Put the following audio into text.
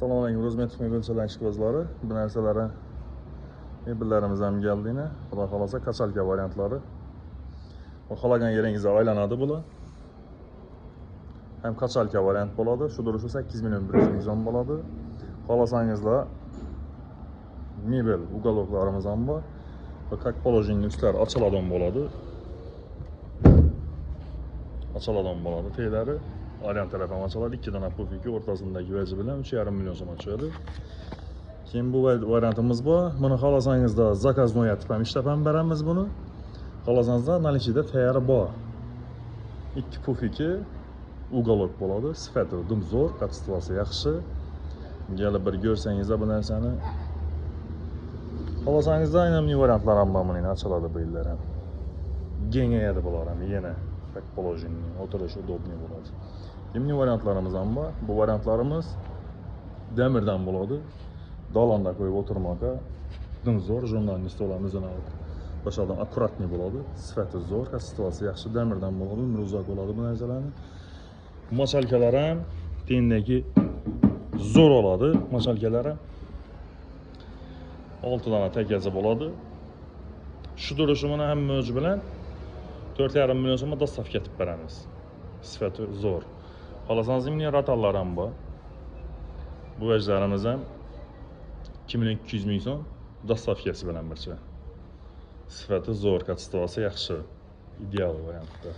Assalomu alaykum, Rozmetov mebelchilar ishqibozlari. Bu narsalarni mebellarimiz ham keldi yine. Xudo xolasa kachalka variantlari. Xohlagan yeringizda aylanadi bular. Hem kachalka variant bo'ladi. Shu duruşu 8 milyon 100 ming bo'ladi. Xohlasangizlar mebel uголокlarimiz ham bor. Va как положение ustlari ochiladigan bo'ladi. Açıladan bo'ladi. Teylari variant taraf ham açıladi. 2 dana pufiki o'rtasindagi vaji bilan 3,5 million so'm tushadi. Keyin bu variantimiz bor. Buni xohlasangizda zakaznoy etib ham ishlab ham beramiz buni. Xohlasangizda наличиеda tayori bor. 2 pufiki uголок bo'ladi. Sifati dumzo'r, kачествоsi yaxshi. Kelib bir ko'rsangizlar bu narsani. Xohlasangizda aynan variantlar ham bor buning ochiladi bu yillar ham. Kengayadi bular ham yana. Как положение, o'tirish удобный bo'ladi. Yeni variantlarimiz ham bor. Bu variantlarimiz demirdan bo'ladi. Dolonda qo'yib o'tirmoqqa zo'r, jurnalni stolamiz yana boshqadan akkuratniy bo'ladi. Sifati zo'r, kачествоsi yaxshi, demirdan bo'ladi, umri uzoq bo'ladi bu narsalarni. Machalkalar ham tendagi zo'r oladi. Machalkalar ham 6 dona takazi bo'ladi. Shu duruşu mana hamma o'zi bilan 4,5 milyon so'mga dostavka etib beramiz. Sifati zo'r. Xohlasangiz meni ratallar ham bor. Bu vajlarimiz ham 2 milyon 200 ming so'm dostavkasi bilan bircha. Sifati zo'r, kачествоsi yaxshi. Ideal variantda.